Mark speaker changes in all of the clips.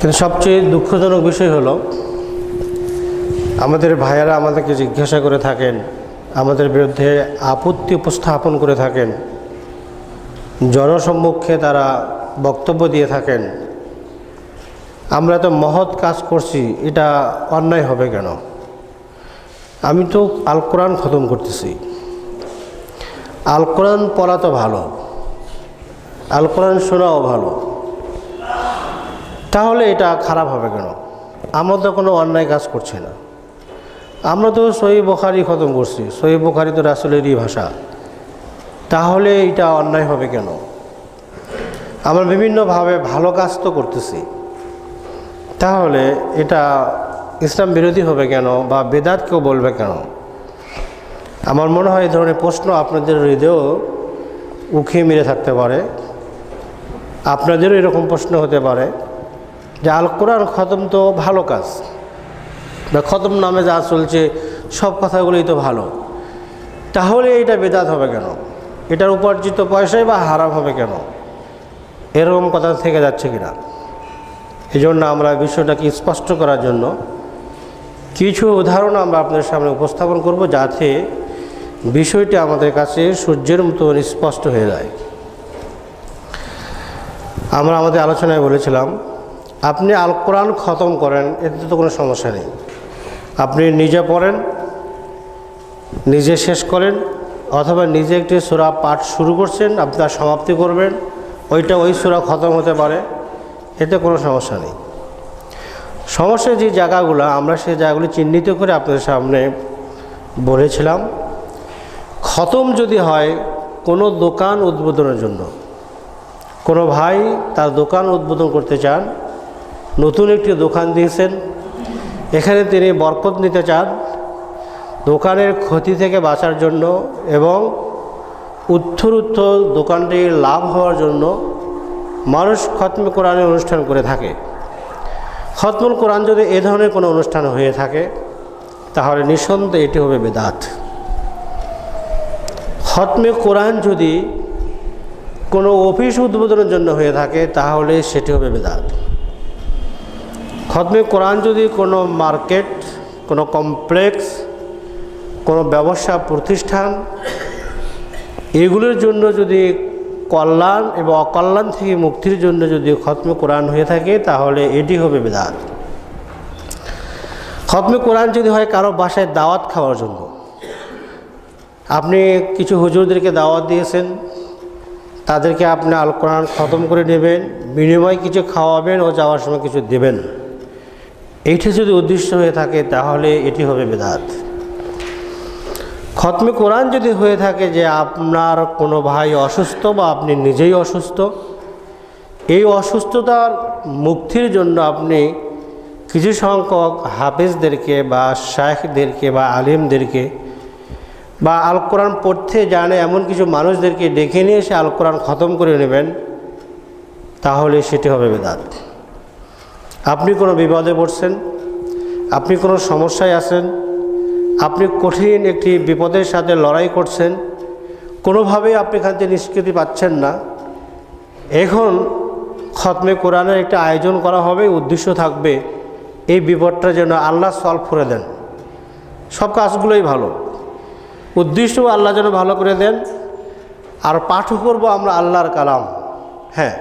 Speaker 1: কিন্তু সবচেয়ে দুঃখজনক বিষয় হলো আমাদের ভাইয়েরা আমাদেরকে জিজ্ঞাসা করে থাকেন, আমাদের বিরুদ্ধে আপত্তি উপস্থাপন করে থাকেন, জনসম্মুখে তারা বক্তব্য দিয়ে থাকেন, আমরা তো মহৎ কাজ করছি, এটা অন্যায় হবে কেন? আমি তো আল কোরআন খতম করতেছি, আল কোরআন পড়া তো ভালো, আল কোরআন শোনাও ভালো, তাহলে এটা খারাপ হবে কেন? আমরা তো কোনো অন্যায় কাজ করছি না। আমরা তো সহিহ বুখারী খতম করছি, সহিহ বুখারী তো রাসূলেরই ভাষা, তাহলে এটা অন্যায় হবে কেন? আমরা বিভিন্নভাবে ভালো কাজ তো করতেছি, তাহলে এটা ইসলাম বিরোধী হবে কেন বা বেদাত কেউ বলবে কেন? আমার মনে হয় এই ধরনের প্রশ্ন আপনাদের হৃদয়েও উখে মেরে থাকতে পারে। আপনাদেরও এরকম প্রশ্ন হতে পারে যে আল কোরআন খতম তো ভালো কাজ, বা খতম নামে যা চলছে সব কথাগুলোই তো ভালো, তাহলে এটা বেদাত হবে কেন? এটার উপার্জিত পয়সাই বা হারাম হবে কেন? এরকম কথা থেকে যাচ্ছে কিনা? এই জন্য আমরা বিষয়টাকে স্পষ্ট করার জন্য কিছু উদাহরণ আমরা আপনাদের সামনে উপস্থাপন করব, যাতে বিষয়টি আমাদের কাছে সূর্যের মতো স্পষ্ট হয়ে যায়। আমরা আমাদের আলোচনায় বলেছিলাম, আপনি আল কোরআন খতম করেন, এতে তো কোনো সমস্যা নেই। আপনি নিজে পড়েন, নিজে শেষ করেন, অথবা নিজে একটি সূরা পাঠ শুরু করছেন, আপনার সমাপ্তি করবেন, ওই সূরা খতম হতে পারে, এতে কোনো সমস্যা নেই। সমস্যা যে জায়গাগুলো, আমরা সেই জায়গাগুলি চিহ্নিত করে আপনাদের সামনে বলেছিলাম। খতম যদি হয় কোনো দোকান উদ্বোধনের জন্য, কোনো ভাই তার দোকান উদ্বোধন করতে চান, নতুন একটি দোকান দিয়েছেন, এখানে তিনি বরকত নিতে চান, দোকানের ক্ষতি থেকে বাঁচার জন্য এবং উত্তরোত্তর দোকানটির লাভ হওয়ার জন্য মানুষ খতমে কোরআনের অনুষ্ঠান করে থাকে। খতমুল কোরআন যদি এ ধরনের কোনো অনুষ্ঠান হয়ে থাকে, তাহলে নিঃসন্দেহে এটি হবে বেদাত। খতমে কোরআন যদি কোনো অফিস উদ্বোধনের জন্য হয়ে থাকে, তাহলে সেটি হবে বেদাত। খতমে কোরআন যদি কোনো মার্কেট, কোনো কমপ্লেক্স, কোনো ব্যবসা প্রতিষ্ঠান, এগুলোর জন্য যদি কল্যাণ এবং অকল্যাণ থেকে মুক্তির জন্য যদি খতমে কোরআন হয়ে থাকে, তাহলে এটি হবে বেদাত। খতমে কোরআন যদি হয় কারো বাসায় দাওয়াত খাওয়ার জন্য, আপনি কিছু হুজুরদেরকে দাওয়াত দিয়েছেন, তাদেরকে আপনি আল কোরআন খতম করে নেবেন, বিনিময়ে কিছু খাওয়াবেন ও যাওয়ার সময় কিছু দেবেন, এইটা যদি উদ্দেশ্য হয়ে থাকে, তাহলে এটি হবে বেদাত। খতমে কোরআন যদি হয়ে থাকে যে আপনার কোনো ভাই অসুস্থ বা আপনি নিজেই অসুস্থ, এই অসুস্থতার মুক্তির জন্য আপনি কিছু সংখ্যক হাফেজদেরকে বা শায়েখদেরকে বা আলিমদেরকে বা আল কোরআন পড়তে জানে এমন কিছু মানুষদেরকে ডেকে নিয়ে এসে আল কোরআন খতম করে নেবেন, তাহলে সেটি হবে বেদাত। আপনি কোনো বিপদে পড়ছেন, আপনি কোনো সমস্যায় আছেন, আপনি কঠিন একটি বিপদের সাথে লড়াই করছেন, কোনোভাবেই আপনি এখান থেকে নিষ্কৃতি পাচ্ছেন না, এখন খতমে কোরআনের একটা আয়োজন করা হবে, উদ্দেশ্য থাকবে এই বিপদটা যেন আল্লাহ সলভ করে দেন। সব কাজগুলোই ভালো, উদ্দেশ্য আল্লাহ যেন ভালো করে দেন, আর পাঠও করবো আমরা আল্লাহর কালাম। হ্যাঁ,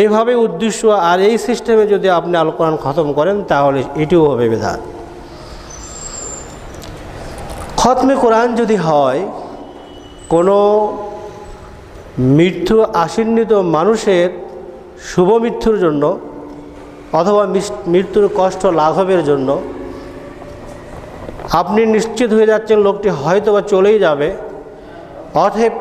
Speaker 1: এইভাবে উদ্দেশ্য আর এই সিস্টেমে যদি আপনি আল কোরআন খতম করেন, তাহলে এটিও হবে বেদাত। খতমে কোরআন যদি হয় কোনো মৃত্যু আসন্নিত মানুষের শুভ মৃত্যুর জন্য অথবা মৃত্যুর কষ্ট লাঘবের জন্য, আপনি নিশ্চিত হয়ে যাচ্ছেন লোকটি হয়তো বা চলেই যাবে, অতএব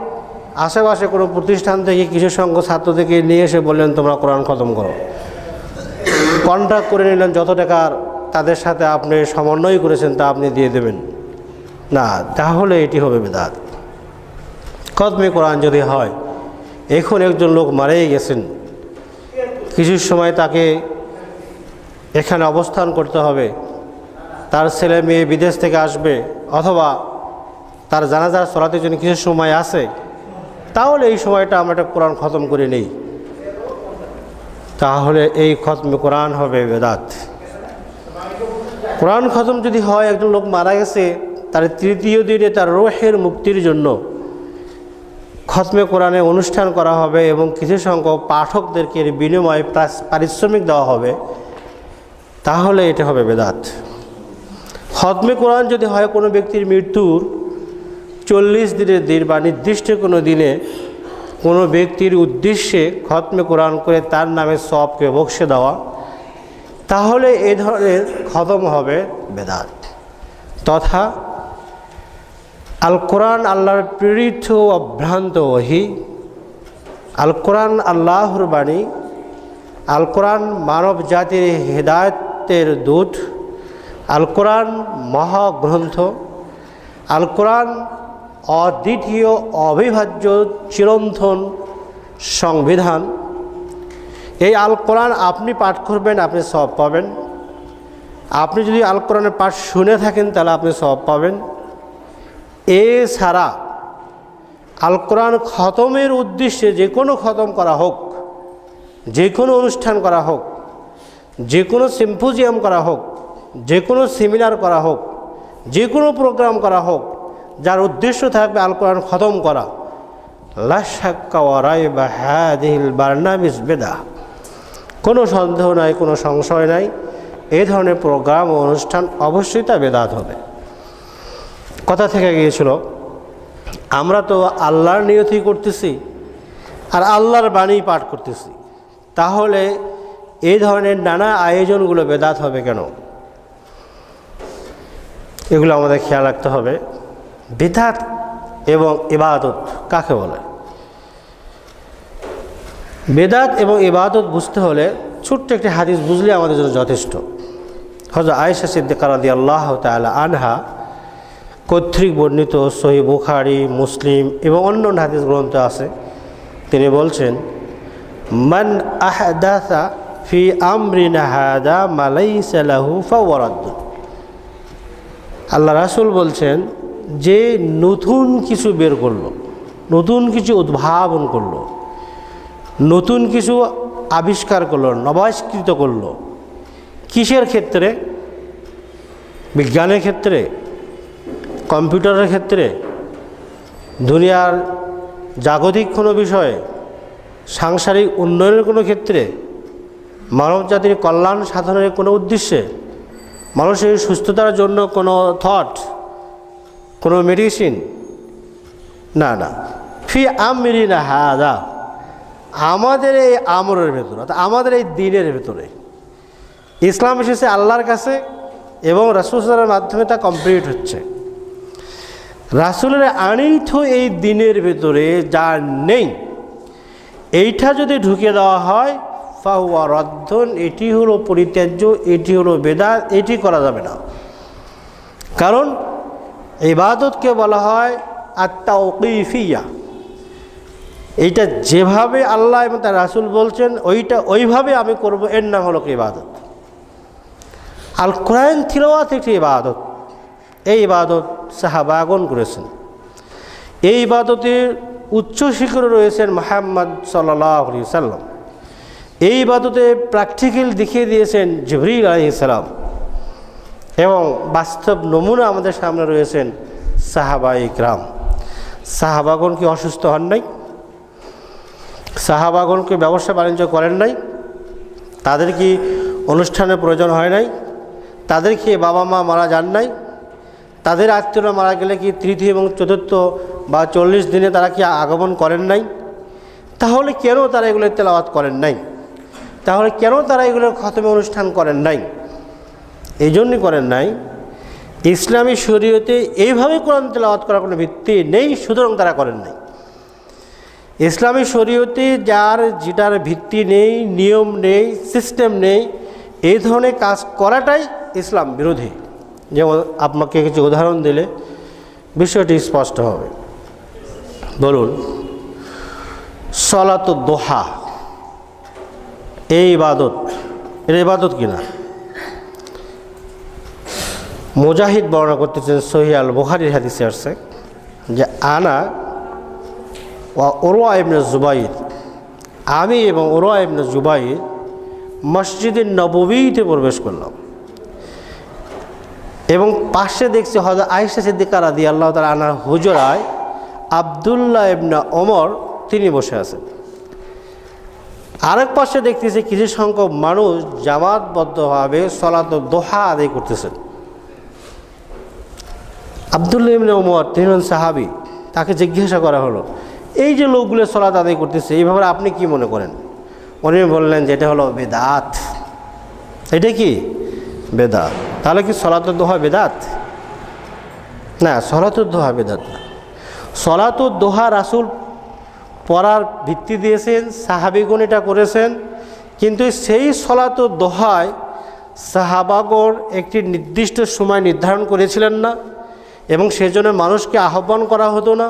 Speaker 1: আশেপাশে কোনো প্রতিষ্ঠান থেকে কিছু সংখ্যক ছাত্রদেরকে নিয়ে এসে বললেন তোমরা কোরআন খতম করো, কন্ট্রাক্ট করে নিলেন, যত টাকার তাদের সাথে আপনি সমন্বয় করেছেন তা আপনি দিয়ে দেবেন না, তাহলে এটি হবে বেদাত। খতমে কোরআন যদি হয়, এখন একজন লোক মারাই গেছেন, কিছু সময় তাকে এখানে অবস্থান করতে হবে, তার ছেলে মেয়ে বিদেশ থেকে আসবে, অথবা তার জানাজার চলাতে জন্য কিছু সময় আছে, তাহলে এই সময়টা আমরা একটা কোরআন খতম করে নেই। তাহলে এই খতমে কোরআন হবে বেদাত। কোরআন খতম যদি হয়, একজন লোক মারা গেছে, তার তৃতীয় দিনে তার রূহের মুক্তির জন্য খতমে কোরআনে অনুষ্ঠান করা হবে এবং কিছু সংখ্যক পাঠকদেরকে এর বিনিময়ে পারিশ্রমিক দেওয়া হবে, তাহলে এটা হবে বেদাত। খতমে কোরআন যদি হয় কোনো ব্যক্তির মৃত্যুর 40 দিনের দিন বা নির্দিষ্ট কোনো দিনে কোনো ব্যক্তির উদ্দেশ্যে খতমে কোরআন করে তার নামে সওয়াবকে বকশে দেওয়া, তাহলে এই ধরনের খতম হবে বেদাত। তথা আল কোরআন আল্লাহর প্রেরিত অভ্রান্ত ওহী, আল কোরআন আল্লাহর বাণী, আল কোরআন মানব জাতির হেদায়েতের দূত, আল কোরআন মহাগ্রন্থ, আল কোরআন অদ্বিতীয় অবিভাজ্য চিরন্তন সংবিধান। এই আল কোরআন আপনি পাঠ করবেন, আপনি সওয়াব পাবেন। আপনি যদি আল কোরআনের পাঠ শুনে থাকেন তাহলে আপনি সওয়াব পাবেন। এছাড়া আল কোরআন খতমের উদ্দেশ্যে যে কোনো খতম করা হোক, যে কোনো অনুষ্ঠান করা হোক, যে কোনো সিম্পোজিয়াম করা হোক, যে কোনো সেমিনার করা হোক, যে কোনো প্রোগ্রাম করা হোক, যার উদ্দেশ্য থাকবে আল কোরআন খতম করা, লা শাক্কা ওয়া রাইবা হাযিহিল বারনামিজ বিদআহ, কোনো সন্দেহ নাই, কোনো সংশয় নাই, এই ধরনের প্রোগ্রাম ও অনুষ্ঠান অবশ্যই তা বেদাত হবে। কথা থেকে গিয়েছিল, আমরা তো আল্লাহর নিয়তই করতেছি আর আল্লাহর বাণী পাঠ করতেছি, তাহলে এই ধরনের নানা আয়োজনগুলো বেদাত হবে কেন? এগুলো আমাদের খেয়াল রাখতে হবে। বিদআত এবং ইবাদত কাকে বলে? বিদআত এবং ইবাদত বুঝতে হলে ছোট্ট একটি হাদিস বুঝলে আমাদের জন্য যথেষ্ট। হযরত আয়েশা সিদ্দিকা রাদিয়াল্লাহু তাআলা আনহা কর্তৃক বর্ণিত সহিহ বুখারী, মুসলিম এবং অন্যান্য হাদিস গ্রন্থ আছে, তিনি বলছেন, মান আহদাসা ফি আমরিনা হাদা মা লাইসা লাহু ফাহুয়া রাদ্দ। আল্লাহ রাসূল বলছেন, যে নতুন কিছু বের করলো, নতুন কিছু উদ্ভাবন করলো, নতুন কিছু আবিষ্কার করলো, নবায়স্কৃত করলো, কিসের ক্ষেত্রে? বিজ্ঞানের ক্ষেত্রে, কম্পিউটারের ক্ষেত্রে, দুনিয়ার জাগতিক কোনো বিষয়ে, সাংসারিক উন্নয়নের কোনো ক্ষেত্রে, মানব জাতির কল্যাণ সাধনের কোনো উদ্দেশ্যে, মানুষের সুস্থতার জন্য কোনো থট, কোনো মেডিসিন, না না, ফি আমরিনা হাদা, আমাদের এই আমরের ভেতরে, অর্থাৎ আমাদের এই দিনের ভেতরে। ইসলাম এসেছে আল্লাহর কাছে এবং রাসূল সাল্লাল্লাহু আলাইহি ওয়াসাল্লামের মাধ্যমে তা কমপ্লিট হচ্ছে। রাসূলের আনিত এই দিনের ভেতরে যা নেই, এইটা যদি ঢুকিয়ে দেওয়া হয়, ফাহুয়া রাদ্দুন, এটি হলো পরিত্যাজ্য, এটি হলো বেদাত, এটি করা যাবে না। কারণ ইবাদতকে বলা হয় আত-তাওকীফিয়া, এইটা যেভাবে আল্লাহ এবং তার রাসূল বলছেন ওইটা ওইভাবে আমি করব, এর নাম হলো ইবাদত। আল কোরআন তিলাওয়াত একটি ইবাদত, এই ইবাদত সাহাবাগণ করেছেন। এই ইবাদতের উচ্চ শিখরে রয়েছেন মুহাম্মদ সাল্লাল্লাহু আলাইহি ওয়াসাল্লাম। এই ইবাদতে প্র্যাকটিক্যাল দেখিয়ে দিয়েছেন জিবরিল আলাইহিস সালাম এবং বাস্তব নমুনা আমাদের সামনে রয়েছেন সাহাবায়ে কিরাম। সাহাবাগণ কি অসুস্থ হন নাই? সাহাবাগণ কি ব্যবসা বাণিজ্য করেন নাই? তাদের কি অনুষ্ঠানের প্রয়োজন হয় নাই? তাদের কি বাবা মা মারা যান নাই? তাদের আত্মীয়রা মারা গেলে কি তৃতীয় এবং চতুর্থ বা 40 দিনে তারা কি আগমন করেন নাই? তাহলে কেন তারা এগুলোর তেলাওয়াত করেন নাই? তাহলে কেন তারা এগুলোর খতমে অনুষ্ঠান করেন নাই? এই জন্যই করেন নাই, ইসলামী শরীয়তে এইভাবে কোরআন তেলাওয়াত করার কোনো ভিত্তি নেই, সুতরাং তারা করেন নাই। ইসলামী শরীয়তে যেটার ভিত্তি নেই, নিয়ম নেই, সিস্টেম নেই, এই ধরনের কাজ করাটাই ইসলাম বিরোধী। যেমন আপনাকে কিছু উদাহরণ দিলে বিষয়টি স্পষ্ট হবে। বলুন, সলাতুদ দোহা এই ইবাদত, এটা ইবাদত কিনা? মুজাহিদ বর্ণনা করতেছেন, সহিহ আল বুখারীর হাদিসে আসছে যে আনা ওয়া উরওয়া ইবনে জুবাইর, আমি এবং উরওয়া ইবনে জুবাইর মসজিদে নববীতে প্রবেশ করলাম এবং পাশে দেখছি হযরত আয়েশা সিদ্দিকা রাদিয়াল্লাহু তাআলা আনহার হুজরায় আব্দুল্লাহ ইবনে ওমর তিনি বসে আছেন। আরেক পাশে দেখতেছি কিছু সংখ্যক মানুষ জামাতবদ্ধভাবে সলাতুদ দুহা আদায় করতেছেন। আব্দুল্লাহ ইবনে ওমর তিনি সাহাবী, তাকে জিজ্ঞাসা করা হলো, এই যে লোকগুলো সলাত আদায় করতেছে এই ব্যাপারে আপনি কি মনে করেন? উনি বললেন যে এটা হলো বেদাত। এটা কি বেদাত? তাহলে কি সলাতুদ দুহা বেদাত? না, সলাতুদ দুহা বেদাত না। সলাতুদ দুহা রাসূল পড়ার ভিত্তি দিয়েছেন, সাহাবীগণ এটা করেছেন, কিন্তু সেই সলাতুদ দুহায় সাহাবাগণ একটি নির্দিষ্ট সময় নির্ধারণ করেছিলেন না এবং সেজন্য মানুষকে আহ্বান করা হতো না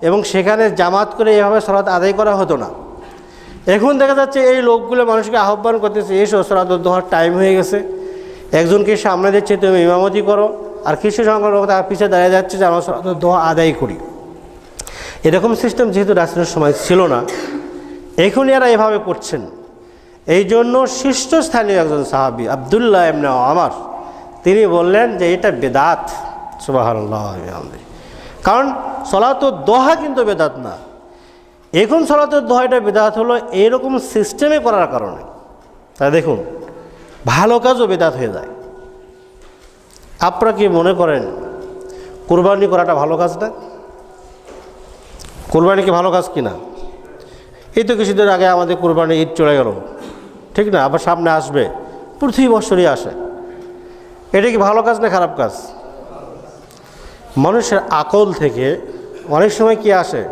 Speaker 1: এবং সেখানে জামাত করে এভাবে সলাত আদায় করা হতো না। এখন দেখা যাচ্ছে এই লোকগুলো মানুষকে আহ্বান করতেছে, এসো সলাতুদ দুহার টাইম হয়ে গেছে, একজনকে সামনে দিচ্ছে তুমি ইমামতি করো, আর কিছু সংখ্যক লোক তার পিছিয়ে দাঁড়িয়ে যাচ্ছে যে আমরা সলাতুদ দুহা আদায় করি। এরকম সিস্টেম যেহেতু রাসূলের সময় ছিল না, এখন এরা এভাবে করছেন। এই জন্য শীর্ষস্থানীয় একজন সাহাবী আব্দুল্লাহ ইবনে ওমর তিনি বললেন যে এটা বেদাত। সুবহানাল্লাহ। কারণ সলাতুদ দুহা কিন্তু বেদাত না। এখন সলাতুদ দুহা এটা বেদাত হলো এরকম সিস্টেমে করার কারণে। তাই দেখুন, ভালো কাজও বেদাত হয়ে যায়। আপনারা কি মনে করেন কুরবানি করাটা ভালো কাজ না? কুরবানি কি ভালো কাজ কিনা? এই তো কিছুদিন আগে আমাদের কুরবানি ঈদ চলে গেল, ঠিক না? আবার সামনে আসবে, প্রতি বছরই আসে। এটা কি ভালো কাজ না খারাপ কাজ? মানুষের আকল থেকে অনেক সময় কি আসে,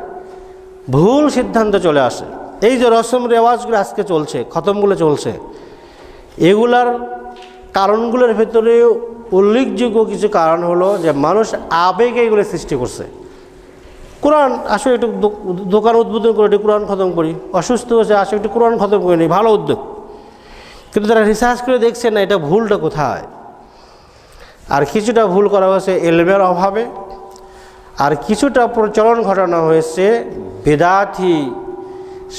Speaker 1: ভুল সিদ্ধান্ত চলে আসে। এই যে রসম রেওয়াজগুলো আজকে চলছে, খতমগুলো চলছে, এগুলার কারণগুলোর ভেতরে উল্লেখযোগ্য কিছু কারণ হলো যে মানুষ আবেগে এগুলো সৃষ্টি করছে। কোরআন আসলে একটু দোকান উদ্বোধন করে একটু কোরআন খতম করি, অসুস্থ হয়েছে আসলে একটু কোরআন খতম করে নিই, ভালো উদ্যোগ। কিন্তু তারা রিসার্চ করে দেখছে না এটা ভুলটা কোথায়। আর কিছুটা ভুল করা হয়েছে এলমের অভাবে, আর কিছুটা প্রচলন ঘটানো হয়েছে বেদাতি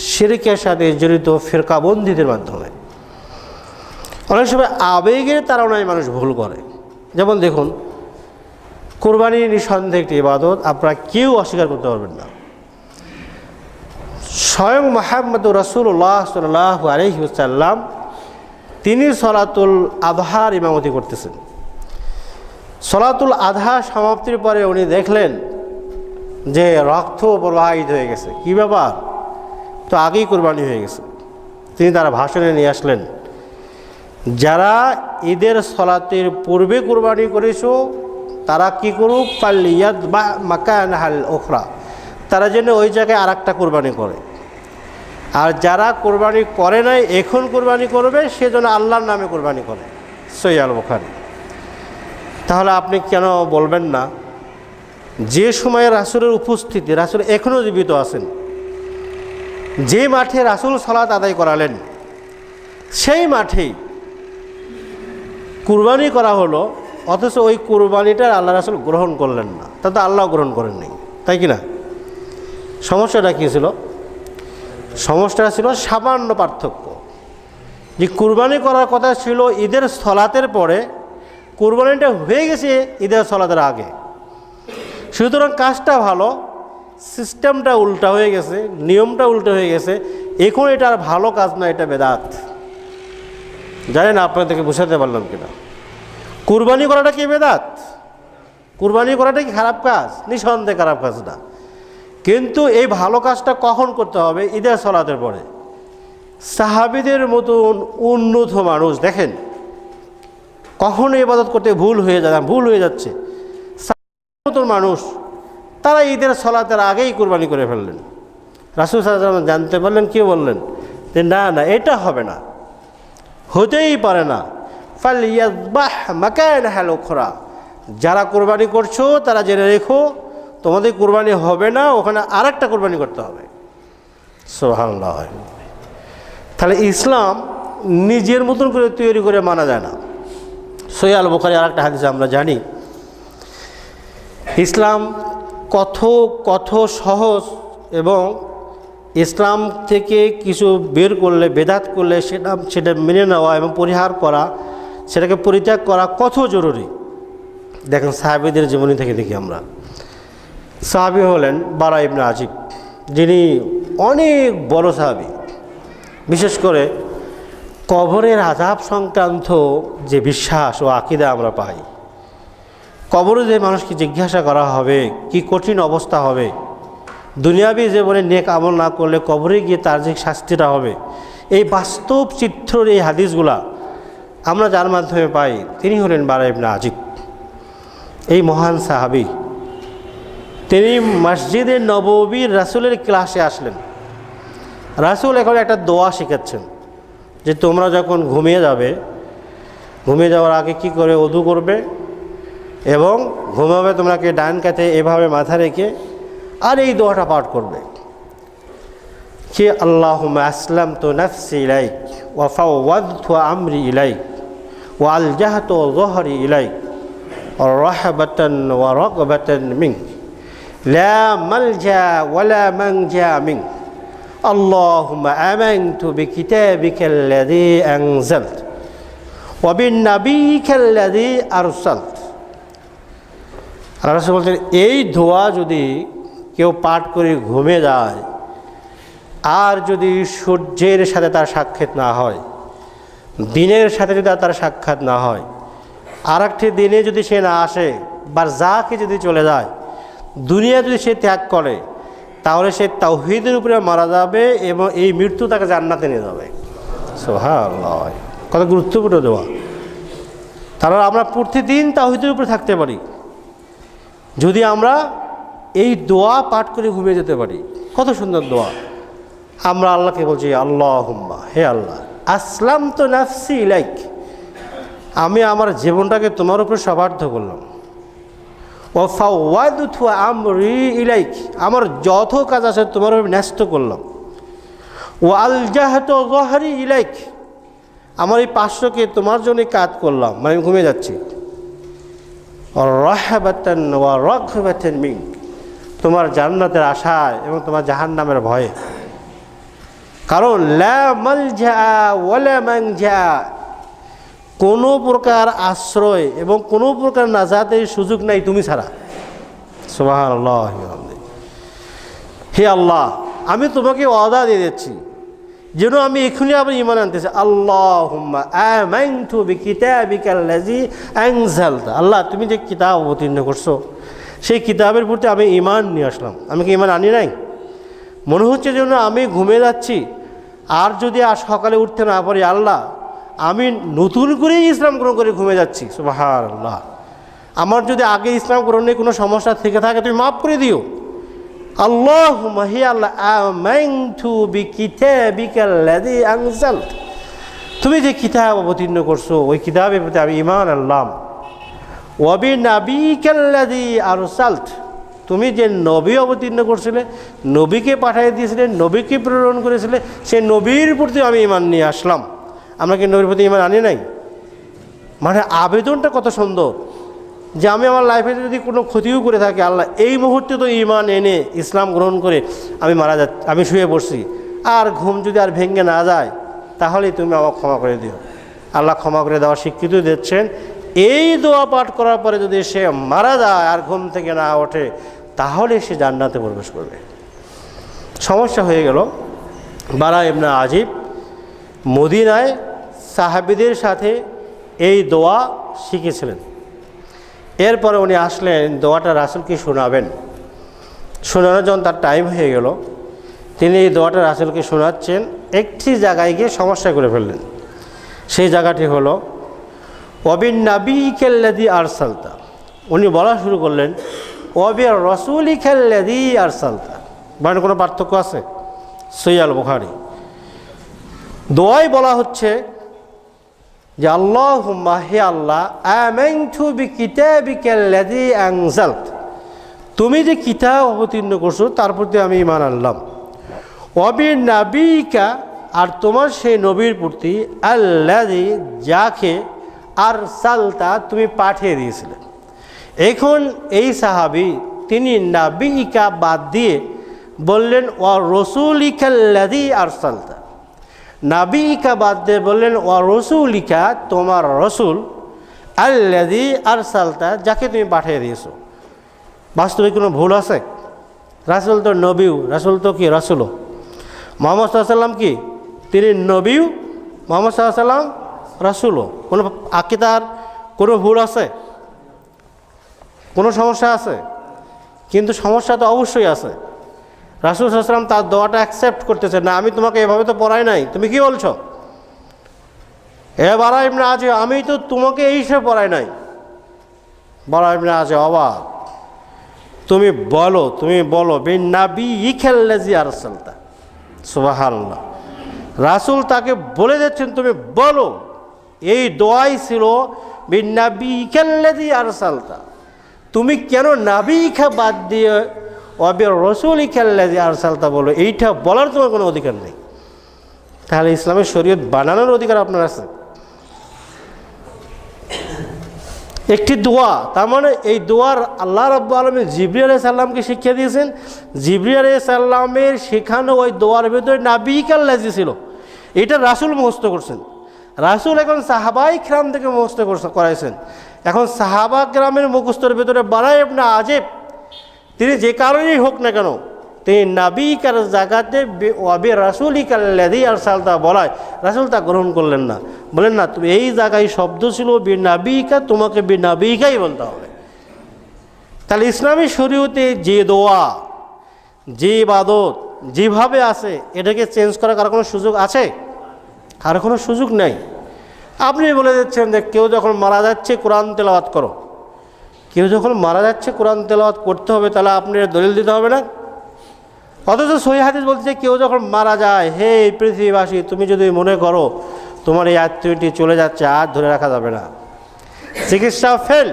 Speaker 1: শিরকের সাথে জড়িত ফিরকাবন্দীদের মাধ্যমে। অনেক সময় আবেগের তাড়নায় মানুষ ভুল করে। যেমন দেখুন, কুরবানি নিঃসন্দেহে একটি ইবাদত, আপনারা কেউ অস্বীকার করতে পারবেন না। স্বয়ং মুহাম্মদ রাসূলুল্লাহ সাল্লাল্লাহু আলাইহি ওয়াসাল্লাম তিনি সলাতুল আযহার ইমামতি করতেছেন। সলাতুল আযহা সমাপ্তির পরে উনি দেখলেন যে রক্ত প্রবাহিত হয়ে গেছে। কি ব্যাপার? তো আগেই কুরবানি হয়ে গেছে। তিনি তার ভাষণে নিয়ে আসলেন, যারা ঈদের সলাতের পূর্বে কুরবানি করেছো তারা কি করুক, ফালিয়াদ বা মাকানহাল উখরা, তারা যেন ওই জায়গায় আর একটা কোরবানি করে। আর যারা কোরবানি করে নাই এখন কোরবানি করবে সেজন্য আল্লাহর নামে কোরবানি করে। সহিহ আল বুখারী। তাহলে আপনি কেন বলবেন না যে সময়ে রাসূলের উপস্থিতি, রাসূল এখনও জীবিত আছেন, যে মাঠে রাসূল সালাত আদায় করালেন সেই মাঠেই কুরবানি করা হলো, অথচ ওই কুরবানিটা আল্লাহ রাসূল গ্রহণ করলেন না, তা তো আল্লাহ গ্রহণ করেন নাই, তাই কি না? সমস্যাটা কী ছিল? সমস্যাটা ছিল সামান্য পার্থক্য, যে কুরবানি করার কথা ছিল ঈদের সলাতের পরে, কুরবানিটা হয়ে গেছে ঈদের সলাতের আগে। সুতরাং কাজটা ভালো, সিস্টেমটা উল্টা হয়ে গেছে, নিয়মটা উল্টো হয়ে গেছে। এখন এটা আর ভালো কাজ না, এটা বেদাত। জানি না আপনাদেরকে বোঝাতে পারলাম কিনা। কুরবানি করাটা কি বেদাত? কুরবানি করাটা কি খারাপ কাজ? নিঃসন্দেহে খারাপ কাজ না, কিন্তু এই ভালো কাজটা কখন করতে হবে? ঈদের সলাতের পরে। সাহাবীদের মতন উন্নত মানুষ দেখেন কখনো ইবাদত করতে ভুল হয়ে যাচ্ছে। সাহাবীদের মতন মানুষ তারা ঈদের সলাতের আগেই কুরবানি করে ফেললেন। রাসূল সাল্লাল্লাহু আলাইহি ওয়াসাল্লাম জানতে পারলেন, কি বললেন যে না না, এটা হবে না, হতেই পারে না। ফালিয়াযবাহ মাকানহাল উখরা, যারা কোরবানি করছো তারা জেনে রেখো তোমাদের কোরবানি হবে না, ওখানে আরেকটা কোরবানি করতে হবে। সুবহানাল্লাহ। তাহলে ইসলাম নিজের মতন করে তৈরি করে মানা যায় না। সহিহ আল বুখারী আরেকটা হাদিসে আমরা জানি ইসলাম কত সহজ এবং ইসলাম থেকে কিছু বের করলে, বেদাত করলে সেটা মেনে নেওয়া এবং পরিহার করা, সেটাকে পরিত্যাগ করা কত জরুরি। দেখেন সাহাবীদের জীবনী থেকে দেখি আমরা। সাহাবী হলেন বারা ইবনে আজিব, যিনি অনেক বড় সাহাবী। বিশেষ করে কবরের আযাব সংক্রান্ত যে বিশ্বাস ও আকীদা আমরা পাই, কবরে যে মানুষকে জিজ্ঞাসা করা হবে, কি কঠিন অবস্থা হবে, দুনিয়াবি জীবনে নেক আমল না করলে কবরে গিয়ে তার যে শাস্তিটা হবে, এই বাস্তব চিত্রের এই হাদিসগুলা আমরা যার মাধ্যমে পাই, তিনি হলেন বারা ইবনে আজিব। এই মহান সাহাবী তিনি মসজিদে নববীর রাসূলের ক্লাসে আসলেন। রাসূল এখন একটা দোয়া শিখাচ্ছেন যে তোমরা যখন ঘুমিয়ে যাবে, ঘুমিয়ে যাওয়ার আগে কি করে ওযু করবে এবং ঘুমাবে তোমরাকে ডান কাঁধে এভাবে মাথা রেখে আর এই দোয়াটা পাঠ করবে যে আল্লাহুম্মা আসলামতু নাফসি ইলাইক ওয়া ফাওয়াদতু আমরি ইলাইক ওয়া আলজাহতু যহরি ইলাইক রাহবাতান ওয়া রাগবাতান মিনক লা মালজা ওয়া লা মানজা মিনক আল্লাহুম্মা আমানতু বিকিতাবিকাল্লাযী আনজালতা ওয়া বিনাবিয়িকাল্লাযী আরসালতা। রাসূল বলছেন এই দোয়া যদি কেউ পাঠ করে ঘুমিয়ে যায়, আর যদি সূর্যের সাথে তার সাক্ষাৎ না হয়, দিনের সাথে যদি তার সাক্ষাৎ না হয়, আর একটি দিনে যদি সে না আসে, বারজাখে যদি চলে যায়, দুনিয়া যদি সে ত্যাগ করে, তাহলে সে তাওহীদের উপরে মারা যাবে এবং এই মৃত্যু তাকে জান্নাতে নিয়ে যাবে। সুবহানাল্লাহ, কত গুরুত্বপূর্ণ দোয়া। তাহলে আমরা প্রতিদিন তাওহীদের উপরে থাকতে পারি যদি আমরা এই দোয়া পাঠ করে ঘুমিয়ে যেতে পারি। কত সুন্দর দোয়া। আমরা আল্লাহকে বলছি আল্লাহুম্মা, হে আল্লাহ, আসলামতু নাফসি ইলাইক, আমি আমার জীবনটাকে তোমার উপর সবার্থ করলাম। ওয়া ফাওয়াদতু আমরি ইলাইক, আমার যত কাজ আছে তোমার উপর ন্যস্ত করলাম। ওয়া আলজাহতু যহরি ইলাইক, আমার এই পার্শ্বকে তোমার জন্য কাজ করলাম, মানে আমি ঘুমিয়ে যাচ্ছি। রাহবাতান ওয়া রাগবাতান মিনক, তোমার জান্নাতের আশায় এবং তোমার জাহান্নামের ভয়ে। কারণ লা মালজা ওয়া লা মানজা, কোনো প্রকার আশ্রয় এবং কোনো প্রকার নাজাতের সুযোগ নাই তুমি ছাড়া। সুবহানাল্লাহ। হে আল্লাহ, আমি তোমাকে ওয়াদা দিয়ে দিচ্ছি যেন আমি এখনই আবার ঈমান আনতেছি। আল্লাহুম্মা আমানতু বিকিতাবিকাল্লাযী আনজালতা, আল্লাহ তুমি যে কিতাব অবতীর্ণ করছো সেই কিতাবের প্রতি আমি ঈমান নিয়ে আসলাম। আমি কি ঈমান আনি নাই? মনে হচ্ছে যেন আমি ঘুমিয়ে যাচ্ছি, আর যদি আর সকালে উঠতে না পারি, আল্লাহ আমি নতুন করে ইসলাম গ্রহণ করে ঘুমিয়ে যাচ্ছি। সুবহানাল্লাহ, আমার যদি আগে ইসলাম গ্রহণে কোনো সমস্যা থেকে থাকে তুমি মাফ করে দিও। আল্লাহুম্মা, হে আল্লাহ, আমানতু বিকিতাবিকাল্লাযী আনজালতা, তুমি যে কিতাব অবতীর্ণ করছো ওই কিতাবের প্রতি আমি ঈমান আনলাম। ওয়া বিনাবিয়িকাল্লাযী আরসালতা, তুমি যে নবী অবতীর্ণ করছিলে, নবীকে পাঠিয়ে দিয়েছিলে, নবীকে প্রেরণ করেছিলে, সেই নবীর প্রতি আমি ঈমান নিয়ে আসলাম। আমরা কি নবীর প্রতি ঈমান আনি নাই? মানে আবেদনটা কত সুন্দর যে আমি আমার লাইফে যদি কোনো ক্ষতিও করে থাকি, আল্লাহ এই মুহূর্তে তো ঈমান এনে ইসলাম গ্রহণ করে আমি শুয়ে পড়ছি, আর ঘুম যদি আর ভেঙে না যায় তাহলেই তুমি আমাকে ক্ষমা করে দিও। আল্লাহ ক্ষমা করে দেওয়ার স্বীকৃতি দিচ্ছেন। এই দোয়া পাঠ করার পরে যদি সে মারা যায় আর ঘুম থেকে না ওঠে, তাহলে সে জান্নাতে প্রবেশ করবে। সমস্যা হয়ে গেল, বারা ইবনে আজিব মদিনায় সাহাবীদের সাথে এই দোয়া শিখেছিলেন। এরপরে উনি আসলেন দোয়াটা রাসূলকে শোনাবেন। শোনানোর যখন তার টাইম হয়ে গেল, তিনি এই দোয়াটা রাসূলকে শোনাচ্ছেন। একটি জায়গায় গিয়ে সমস্যা করে ফেললেন। সেই জায়গাটি হলো ওয়া বিনাবিয়িকাল্লাযী আরসালতা। উনি বলা শুরু করলেন ওয়া বিরাসূলিকাল্লাযী আরসালতা। মানে কোনো পার্থক্য আছে? সহিহ আল বুখারী। দোয়ায় বলা হচ্ছে যে আল্লাহুম্মা, হে আল্লাহ, আমানতু বিকিতাবিকাল্লাযী আনজালতা, তুমি যে কিতাব অবতীর্ণ করছো তার প্রতি আমি ঈমান আনলাম। ওয়া বিনাবিয়িকা, আর তোমার সেই নবীর প্রতি, আল্লাযী, যাকে, আরসালতা, তুমি পাঠিয়ে দিয়েছিলে। এখন এই সাহাবী তিনি নাবিয়িকা বাদ দিয়ে বললেন ওয়া রসুলিকাল্লাযী আরসালতা, নাবিকা বাদ দিয়ে বললেন ওয়া রসুলিকা, তোমার রসুল, আল্লাযী আরসালতা, যাকে তুমি পাঠিয়ে দিয়েছো। বাস্তবে কোনো ভুল আছে? রাসূল তো নবীও, রাসূল তো কি রাসূলও। মুহাম্মদ সাল্লাল্লাহু আলাইহি সাল্লাম কি তিনি নবীও, মুহাম্মদ সাল্লাল্লাহু আলাইহি সাল্লাম রাসূলও। কোনো আকীদার কোনো ভুল আছে? কোনো সমস্যা আছে? কিন্তু সমস্যা তো অবশ্যই আছে। রাসূল সাল্লাল্লাহু আলাইহি সাল্লাম তার দোয়াটা অ্যাকসেপ্ট করতেছে না, আমি তোমাকে এভাবে তো পড়াই নাই, তুমি কি বলছো? বারা ইবনে আযিব, আমি তো তোমাকে এই সে পড়াই নাই। বারা ইবনে আযিব অবাক, তুমি বলো বিনাবিয়িকাল্লাযী আরসালতা। সুবহানাল্লাহ, রাসূল তাকে বলে দিচ্ছেন তুমি বলো। এই দোয়াই ছিল বিনাবিয়িকাল্লাযী আরসালতা। তুমি কেন নাবিকা বাদ দিয়ে ওয়াবি রসুলিকাল্লাযী আরসালতা বলো? এইটা বলার তোমার কোনো অধিকার নেই। তাহলে ইসলামের শরীয়ত বানানোর অধিকার আপনার আছে? একটি দোয়া, তার মানে এই দোয়ার আল্লাহ রাব্বুল আলামিন জিবরিল আলাইহিস সালামকে শিক্ষা দিয়েছেন। জিবরিল আলাইহিস সালামের শেখানো ওই দোয়ার ভিতরে নাবিকাল্লাযী ছিল, এটা রাসূল মুখস্থ করছেন। রাসূল এখন সাহাবায়ে কিরাম থেকে মুখস্থ করাইছেন। এখন সাহাবা কিরামের মুখস্থের ভিতরে বারা ইবনে আযিব, তিনি যে কারণেই হোক না কেন, তিনি নাবিকার জায়গাতে ওয়াবি রাসূলিকাল্লাযী আরসালতা বলায় রাসূল তা গ্রহণ করলেন না, বলেন না তুমি এই জায়গায় শব্দ ছিল বিনাবিকা, তোমাকে বিনাবিকাই বলতে হবে। তাহলে ইসলামী শরীয়তে যে দোয়া, যে ইবাদত যেভাবে আছে, এটাকে চেঞ্জ করার কারো কোনো সুযোগ আছে? কারো কোনো সুযোগ নেই। আপনি বলে দিচ্ছেন যে কেউ যখন মারা যাচ্ছে কোরআন তেলাওয়াত করো, কেউ যখন মারা যাচ্ছে কোরআন তেলাওয়াত করতে হবে, তাহলে আপনি দলিল দিতে হবে না? অথচ সহিহ হাদিস বলছে কেউ যখন মারা যায়, হে পৃথিবীবাসী, তুমি যদি মনে করো তোমার এই আত্মীয়টি চলে যাচ্ছে, আর ধরে রাখা যাবে না। চিকিৎসা ফেল,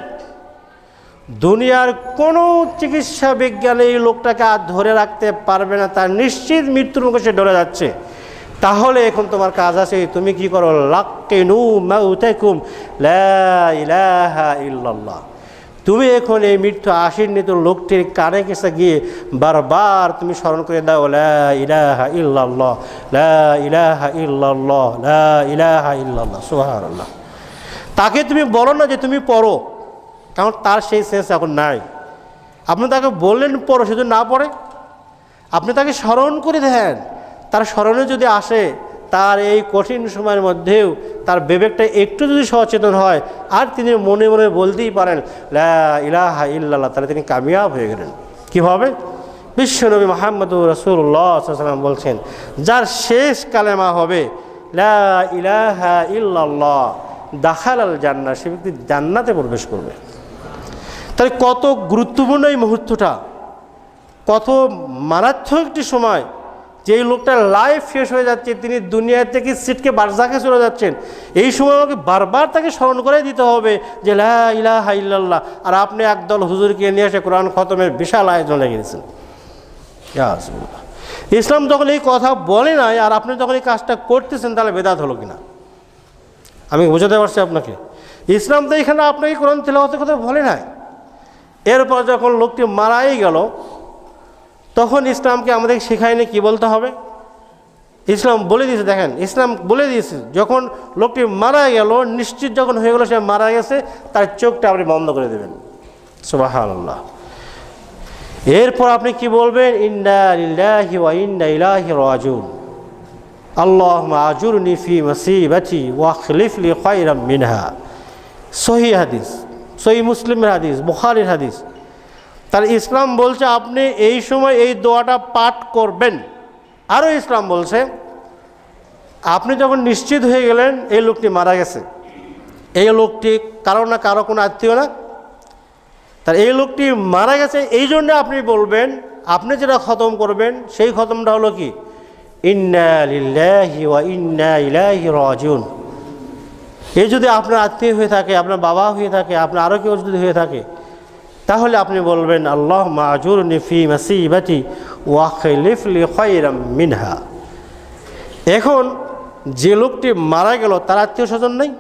Speaker 1: দুনিয়ার কোনো চিকিৎসা বিজ্ঞানে এই লোকটাকে আর ধরে রাখতে পারবে না, তার নিশ্চিত মৃত্যুর মুখে সে ডরে যাচ্ছে। তাহলে এখন তোমার কাজ আছে, তুমি কি করো? লাক্কিনু মাউতাকুম লা ইলাহা ইল্লাল্লাহ। তুমি এখন এই মৃত্যু আসেননি তো লোকটির কানে কাছে গিয়ে বারবার তুমি স্মরণ করে দাও লা ইলাহা ইল্লাল্লাহ, লা ইলাহা ইল্লাল্লাহ, লা ইলাহা ইল্লাল্লাহ, সুবহানাল্লাহ। তাকে তুমি বলো না যে তুমি পড়ো, কারণ তার সেই সেন্স এখন নাই। আপনি তাকে বললেন পড়ো, শুধু না পড়ে আপনি তাকে স্মরণ করে দেন। তার স্মরণে যদি আসে, তার এই কঠিন সময়ের মধ্যেও তার বিবেকটা একটু যদি সচেতন হয়, আর তিনি মনে মনে বলতেই পারেন লা ইলাহা ইল্লাল্লাহ, তাহলে তিনি কামিয়াব হয়ে গেলেন। কীভাবে? বিশ্বনবী মুহাম্মদুর রাসূলুল্লাহ সাল্লাল্লাহু আলাইহি ওয়াসাল্লাম বলছেন, যার শেষ কালেমা হবে লা ইলাহা ইল্লাল্লাহ দাখালাল জান্নাহ, সে ব্যক্তি জান্নাতে প্রবেশ করবে। তাহলে কত গুরুত্বপূর্ণ এই মুহূর্তটা, কত মারাত্মক একটি সময়। যেই লোকটার লাইফ শেষ হয়ে যাচ্ছে, তিনি দুনিয়া থেকে সিটকে বারজাখে চলে যাচ্ছেন, এই সময় আমাকে বারবার তাকে স্মরণ করে দিতে হবে যে লা ইলাহা ইল্লাল্লাহ। আর আপনি একদল হুজুরকে নিয়ে এসে কোরআন খতমের বিশাল আয়োজন লেগেছেন। ইসলাম যখন এই কথা বলে নাই, আর আপনি যখন এই কাজটা করতেছেন, তাহলে বেদাত হলো কিনা? আমি বোঝাতে পারছি আপনাকে। ইসলাম তো এখানে আপনাকে কোরআন তেলাওয়াতের কথা বলে নাই। এরপর যখন লোকটি মারাই গেল, তখন ইসলামকে আমাদের শেখায়নি কি বলতে হবে। ইসলাম বলে দিয়েছে, দেখেন ইসলাম বলে দিয়েছে, যখন লোকটি মারা গেল, নিশ্চিত যখন হয়ে গেল সে মারা গেছে, তার চোখটা আপনি বন্ধ করে দেবেন। সুবহানাল্লাহ। এরপর আপনি কি বলবেন? ইন্না লিল্লাহি ওয়া ইন্না ইলাইহি রাজিউন, আল্লাহুম্মা আজুরনি ফি মুসিবাতি ওয়া আখলিফ লি খায়রাম মিনহা। সহিহ হাদিস, সহিহ মুসলিমের হাদিস, বুখারীর হাদিস। তার ইসলাম বলছে আপনি এই সময় এই দোয়াটা পাঠ করবেন। আরও ইসলাম বলছে আপনি যখন নিশ্চিত হয়ে গেলেন এই লোকটি মারা গেছে, এই লোকটি কারো না কারো কোনো আত্মীয় না, তার এই লোকটি মারা গেছে, এই জন্য আপনি বলবেন, আপনি যেটা খতম করবেন সেই খতমটা হলো কি? ইন্না লিল্লাহি ওয়া ইন্না ইলাইহি রাজিউন। এই যদি আপনার আত্মীয় হয়ে থাকে, আপনার বাবা হয়ে থাকে, আপনার আরও কেউ যদি হয়ে থাকে, তাহলে আপনি বলবেন আল্লাহুম্মা আজুরনি ফি মুসিবাতি ওয়া আখলিফ লি খায়রাম মিনহা। এখন যে লোকটি মারা গেল, তার আত্মীয় স্বজন নেই,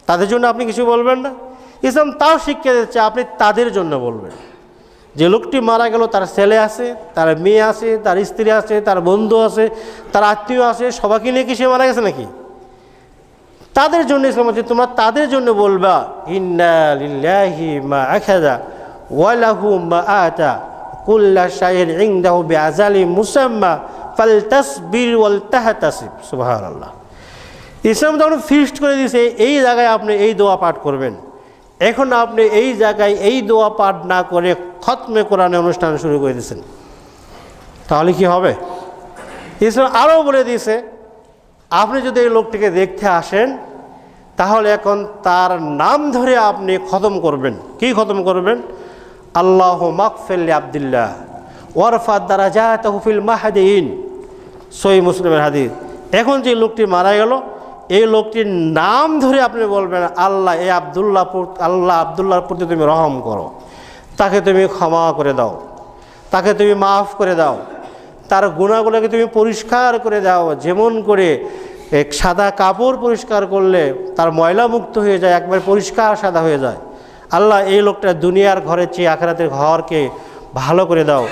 Speaker 1: তাদের জন্য আপনি কিছু বলবেন না। ইসলাম তাও শিক্ষা দিচ্ছে আপনি তাদের জন্য বলবেন, যে লোকটি মারা গেল তার ছেলে আছে, তার মেয়ে আছে, তার স্ত্রী আছে, তার বন্ধু আছে, তার আত্মীয় আছে, সবাইকে নিয়ে কি সে মারা গেছে নাকি? তাদের জন্য ইসলাম হচ্ছে তোমরা তাদের জন্য বলবা ইন্না লিল্লাহি মা আখাযা ওয়া লাহু মা আতা কুল্লা শাইইন ইনদাহু বিআজালি মুসাম্মা ফালতাসবির ওয়াল তাহতাসিব। সুবহানাল্লাহ। ইসলাম যখন ফিক্সড করে দিয়েছে এই জায়গায় আপনি এই দোয়া পাঠ করবেন, এখন আপনি এই জায়গায় এই দোয়া পাঠ না করে খতমে কোরআনের অনুষ্ঠান শুরু করে দিয়েছেন, তাহলে কি হবে? ইসলাম আরও বলে দিয়েছে আপনি যদি এই লোকটিকে দেখতে আসেন তাহলে এখন তার নাম ধরে আপনি খতম করবেন। কি খতম করবেন? আল্লাহু মাগফির লি আব্দুল্লাহ ওয়ারফা দারাজাতাহু ফিল মাহদিয়িন, সহিহ মুসলিমের হাদিস। এখন যে লোকটি মারা গেল এই লোকটির নাম ধরে আপনি বলবেন আল্লাহ এই আব্দুল্লাহর প্রতি তুমি রহম করো, তাকে তুমি ক্ষমা করে দাও, তাকে তুমি মাফ করে দাও, তার গুনাহগুলোকে তুমি পরিষ্কার করে দাও। যেমন করে এক সাদা কাপড় পরিষ্কার করলে তার ময়লা মুক্ত হয়ে যায়, একবার পরিষ্কার সাদা হয়ে যায়। আল্লাহ এই লোকটা দুনিয়ার ঘরের চেয়ে আখিরাতের ঘরকে ভালো করে দাও,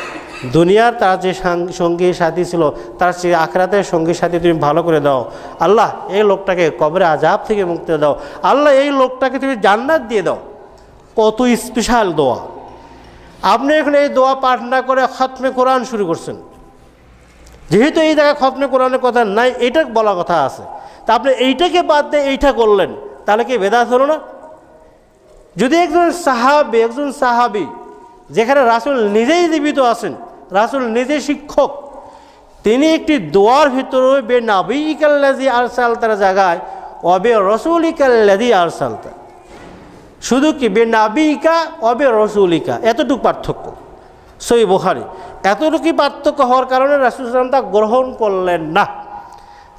Speaker 1: দুনিয়ার তার যে সঙ্গী সাথী ছিল তার চেয়ে আখিরাতের সঙ্গী সাথী তুমি ভালো করে দাও। আল্লাহ এই লোকটাকে কবরে আযাব থেকে মুক্তি দাও, আল্লাহ এই লোকটাকে তুমি জান্নাত দিয়ে দাও। কত স্পেশাল দোয়া! আপনি এখানে এই দোয়া পাঠ না করে খতমে কোরআন শুরু করছেন। যেহেতু এই জায়গায় খতমে কোরআনের কথা নাই, এটা বলা কথা আছে, তা আপনি এইটাকে বাদ দিয়ে এইটা করলেন, তাহলে কি বেদাত হলো না? যদি একজন সাহাবী যেখানে রাসূল নিজেই জীবিত আছেন, রাসূল নিজে শিক্ষক, তিনি একটি দোয়ার ভিতরে বে নাবিয়িকাল্লাযী আরসালতার জায়গায় অবে রাসূলিকাল্লাযী আরসালতা, শুধু কি বে নাবিয়িকা অবে রাসূলিকা, এতটুকু পার্থক্য। সহিহ বুখারী। এতটুকু পার্থক্য হওয়ার কারণে রাসূল সাল্লাল্লাহু আলাইহি ওয়াসাল্লাম তা গ্রহণ করলেন না।